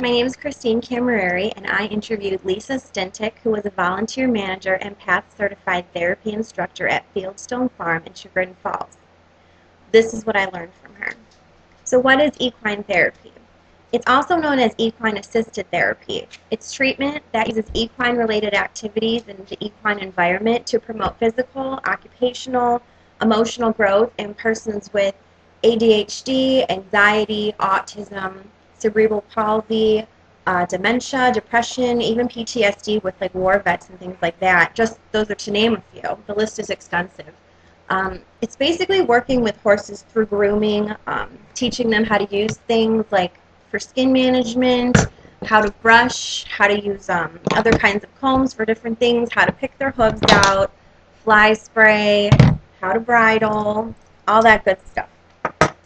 My name is Christine Camerari, and I interviewed Lisa Stintick, who was a volunteer manager and PATH certified therapy instructor at Fieldstone Farm in Chagrin Falls. This is what I learned from her. So what is equine therapy? It's also known as equine assisted therapy. It's treatment that uses equine related activities in the equine environment to promote physical, occupational, emotional growth in persons with ADHD, anxiety, autism, cerebral palsy, dementia, depression, even PTSD with like war vets and things like that. Just those are to name a few. The list is extensive. It's basically working with horses through grooming, teaching them how to use things like for skin management, how to brush, how to use other kinds of combs for different things, how to pick their hooves out, fly spray, how to bridle, all that good stuff.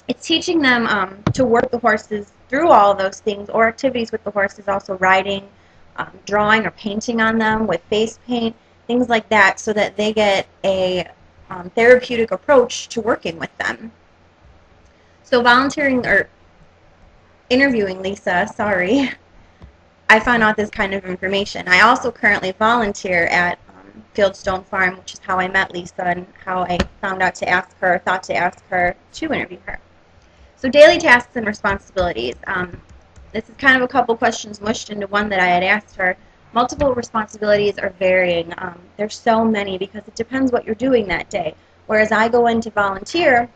It's teaching them to work the horses through all of those things, or activities with the horses, also riding, drawing or painting on them with face paint, things like that, so that they get a therapeutic approach to working with them. So volunteering or interviewing Lisa, I found out this kind of information. I also currently volunteer at Fieldstone Farm, which is how I met Lisa and how I found out to ask her, thought to ask her to interview her. So daily tasks and responsibilities. This is kind of a couple questions mushed into one that I had asked her. Multiple responsibilities are varying. There's so many because it depends what you're doing that day. Whereas I go in to volunteer,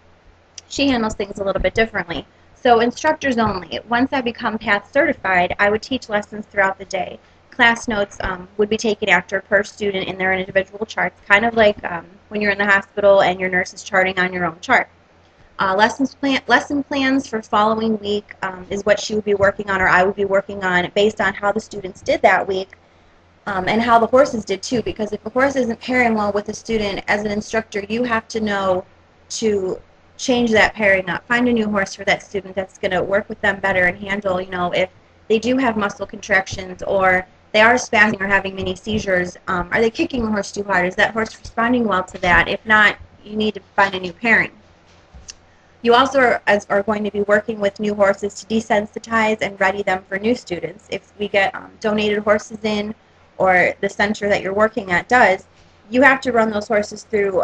she handles things a little bit differently. So instructors only. Once I become PATH certified, I would teach lessons throughout the day. Class notes would be taken after per student in their individual charts, kind of like when you're in the hospital and your nurse is charting on your own chart. Lesson plans for following week is what she would be working on, or I would be working on, based on how the students did that week and how the horses did too. Because if a horse isn't pairing well with a student, as an instructor, you have to know to change that pairing up. Find a new horse for that student that's going to work with them better and handle, if they do have muscle contractions or they are spazzing or having mini seizures. Are they kicking the horse too hard? Is that horse responding well to that? If not, you need to find a new pairing. You also are going to be working with new horses to desensitize and ready them for new students. If we get donated horses in, or the center that you're working at does, you have to run those horses through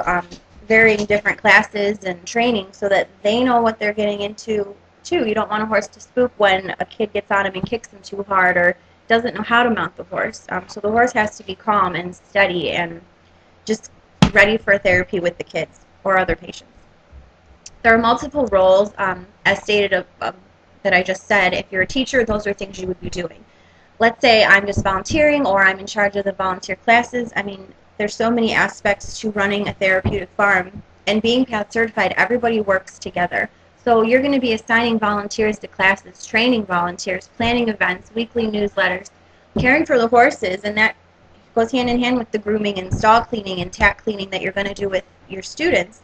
varying different classes and training so that they know what they're getting into too. You don't want a horse to spook when a kid gets on him and kicks him too hard or doesn't know how to mount the horse. So the horse has to be calm and steady and just ready for therapy with the kids or other patients. There are multiple roles, as stated that I just said. If you're a teacher, those are things you would be doing. Let's say I'm just volunteering or I'm in charge of the volunteer classes. I mean, there's so many aspects to running a therapeutic farm. And being PATH certified, everybody works together. So you're going to be assigning volunteers to classes, training volunteers, planning events, weekly newsletters, caring for the horses, and that goes hand in hand with the grooming and stall cleaning and tack cleaning that you're going to do with your students.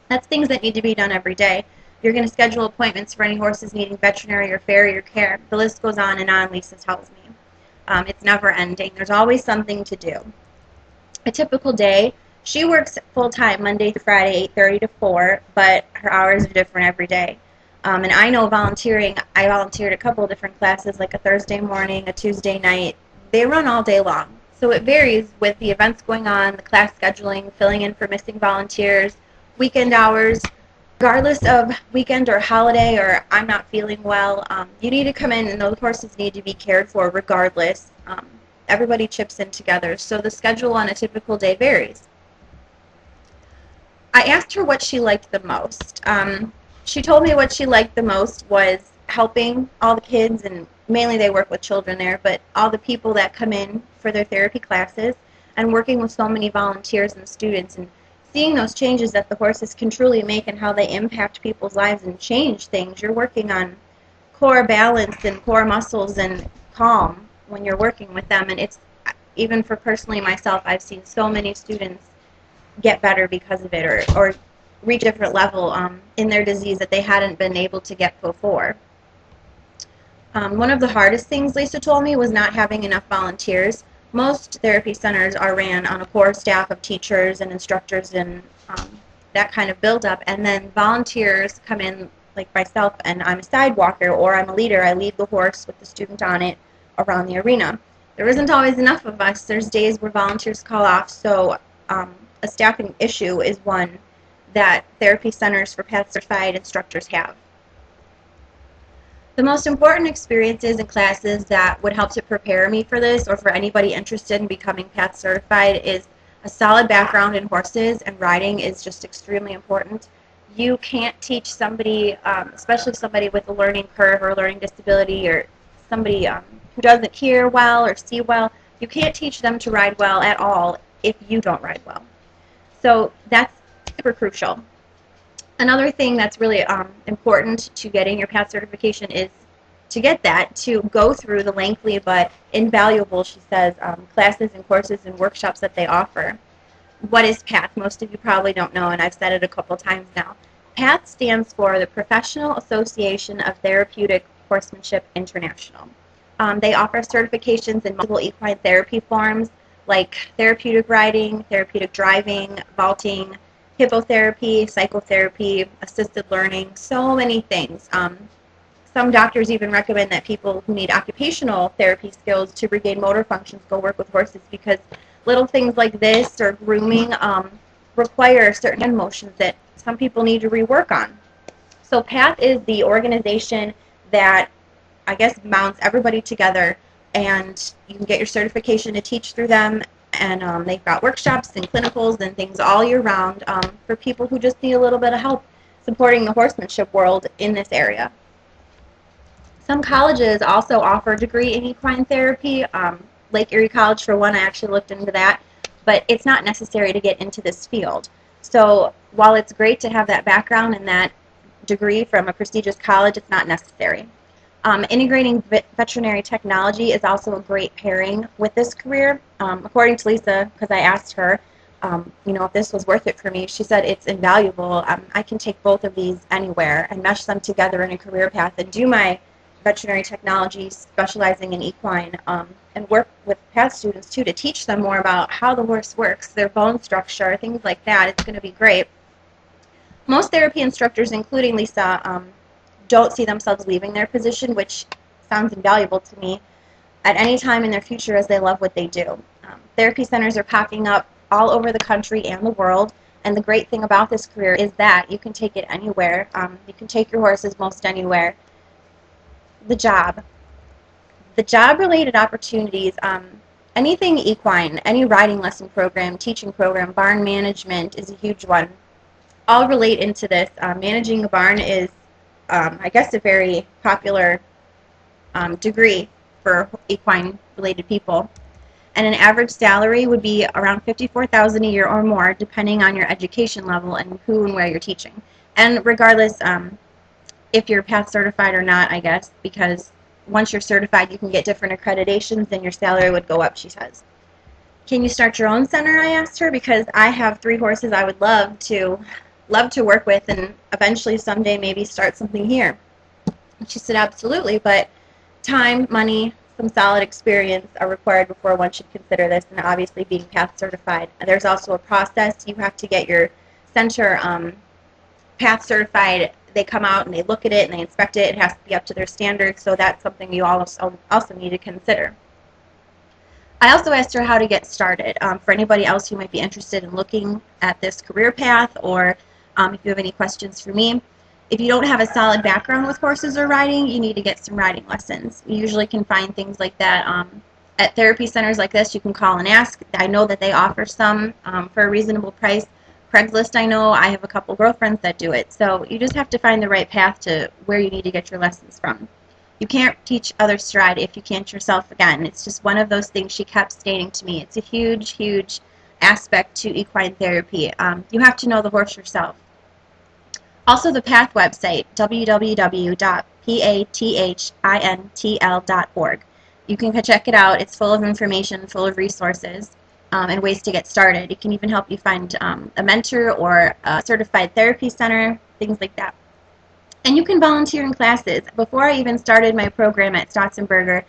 That's things that need to be done every day. You're going to schedule appointments for any horses needing veterinary or farrier care. The list goes on, Lisa tells me. It's never ending. There's always something to do. A typical day, she works full-time Monday through Friday, 8:30 to 4, but her hours are different every day. And I know volunteering, I volunteered a couple of different classes, like a Thursday morning, a Tuesday night. They run all day long. So it varies with the events going on, the class scheduling, filling in for missing volunteers, weekend hours. Regardless of weekend or holiday or I'm not feeling well, you need to come in and those horses need to be cared for regardless. Everybody chips in together, so the schedule on a typical day varies. I asked her what she liked the most. She told me what she liked the most was helping all the kids, and mainly they work with children there, but all the people that come in for their therapy classes and working with so many volunteers and students and seeing those changes that the horses can truly make and how they impact people's lives and change things. You're working on core balance and core muscles and calm when you're working with them. And it's, even for personally myself, I've seen so many students get better because of it, or reach a different level in their disease that they hadn't been able to get before. One of the hardest things Lisa told me was not having enough volunteers. Most therapy centers are ran on a core staff of teachers and instructors and that kind of build-up, and then volunteers come in like myself, and I'm a side walker or I'm a leader. I lead the horse with the student on it around the arena. There isn't always enough of us. There's days where volunteers call off, so a staffing issue is one that therapy centers for PATH certified instructors have. The most important experiences and classes that would help to prepare me for this, or for anybody interested in becoming PATH certified, is a solid background in horses, and riding is just extremely important. You can't teach somebody, especially somebody with a learning curve or a learning disability, or somebody who doesn't hear well or see well, you can't teach them to ride well at all if you don't ride well. So that's super crucial. Another thing that's really important to getting your PATH certification is to get that, to go through the lengthy but invaluable, she says, classes and courses and workshops that they offer. What is PATH? Most of you probably don't know, and I've said it a couple times now. PATH stands for the Professional Association of Therapeutic Horsemanship International. They offer certifications in multiple equine therapy forms like therapeutic riding, therapeutic driving, vaulting, hippotherapy, psychotherapy, assisted learning, so many things. Some doctors even recommend that people who need occupational therapy skills to regain motor functions go work with horses, because little things like this or grooming require certain hand motions that some people need to rework on. So PATH is the organization that, I guess, mounts everybody together, and you can get your certification to teach through them, and they've got workshops and clinicals and things all year round for people who just need a little bit of help supporting the horsemanship world in this area. Some colleges also offer a degree in equine therapy. Lake Erie College, for one, I actually looked into that, but it's not necessary to get into this field. So while it's great to have that background and that degree from a prestigious college, it's not necessary. Integrating veterinary technology is also a great pairing with this career. According to Lisa, because I asked her, if this was worth it for me, she said it's invaluable. I can take both of these anywhere and mesh them together in a career path and do my veterinary technology, specializing in equine, and work with PATH students too to teach them more about how the horse works, their bone structure, things like that. It's going to be great. Most therapy instructors, including Lisa, don't see themselves leaving their position, which sounds invaluable to me, at any time in their future, as they love what they do. Therapy centers are popping up all over the country and the world, and the great thing about this career is that you can take it anywhere. You can take your horses most anywhere. The job-related opportunities, anything equine, any riding lesson program, teaching program, barn management is a huge one. All relate into this. Managing a barn is, I guess, a very popular degree for equine-related people. And an average salary would be around $54,000 a year or more, depending on your education level and who and where you're teaching. And regardless, if you're PATH certified or not, I guess, because once you're certified, you can get different accreditations and your salary would go up, she says. Can you start your own center, I asked her, because I have 3 horses I would love to work with and eventually someday maybe start something here. She said absolutely, but time, money, some solid experience are required before one should consider this, and obviously being PATH certified. There's also a process. You have to get your center PATH certified. They come out and they look at it and they inspect it. It has to be up to their standards, so that's something you also need to consider. I also asked her how to get started. For anybody else who might be interested in looking at this career path, or if you have any questions for me. If you don't have a solid background with horses or riding, you need to get some riding lessons. You usually can find things like that at therapy centers like this. You can call and ask. I know that they offer some for a reasonable price. Craigslist, I know. I have a couple girlfriends that do it. So you just have to find the right path to where you need to get your lessons from. You can't teach others to ride if you can't yourself. Again, it's just one of those things she kept stating to me. It's a huge, huge aspect to equine therapy. You have to know the horse yourself. Also, the PATH website, www.pathintl.org. You can check it out. It's full of information, full of resources, and ways to get started. It can even help you find a mentor or a certified therapy center, things like that. And you can volunteer in classes. Before I even started my program at Stotzenberger,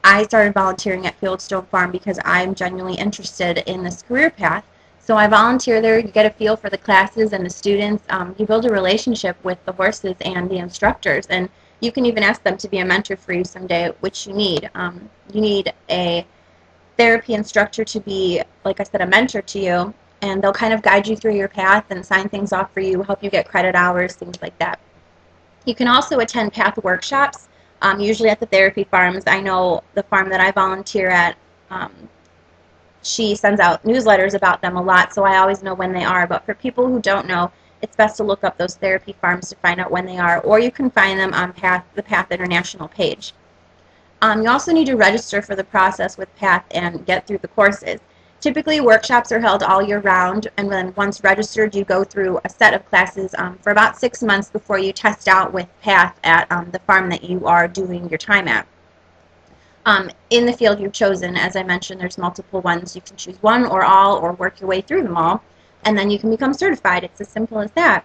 I started volunteering at Fieldstone Farm because I'm genuinely interested in this career path. So I volunteer there. You get a feel for the classes and the students. You build a relationship with the horses and the instructors, and you can even ask them to be a mentor for you someday, which you need. You need a therapy instructor to be, like I said, a mentor to you, and they'll kind of guide you through your path and sign things off for you, help you get credit hours, things like that. You can also attend path workshops, usually at the therapy farms. I know the farm that I volunteer at, um, she sends out newsletters about them a lot, so I always know when they are. But for people who don't know, it's best to look up those therapy farms to find out when they are, or you can find them on the Path International page. You also need to register for the process with PATH and get through the courses. Typically, workshops are held all year round, and then once registered, you go through a set of classes for about 6 months before you test out with PATH at the farm that you are doing your time at. In the field you've chosen, as I mentioned, there's multiple ones. You can choose one or all or work your way through them all, and then you can become certified. It's as simple as that.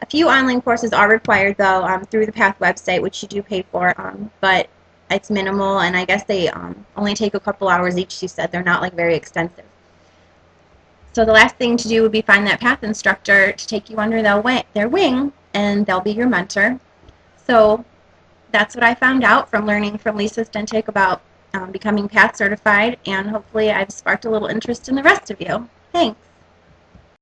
A few online courses are required, though, through the PATH website, which you do pay for, but it's minimal, and I guess they only take a couple hours each. You said they're not like very extensive. So the last thing to do would be find that PATH instructor to take you under their wing, and they'll be your mentor. So that's what I found out from learning from Lisa Stentic about becoming PATH certified, and hopefully I've sparked a little interest in the rest of you. Thanks.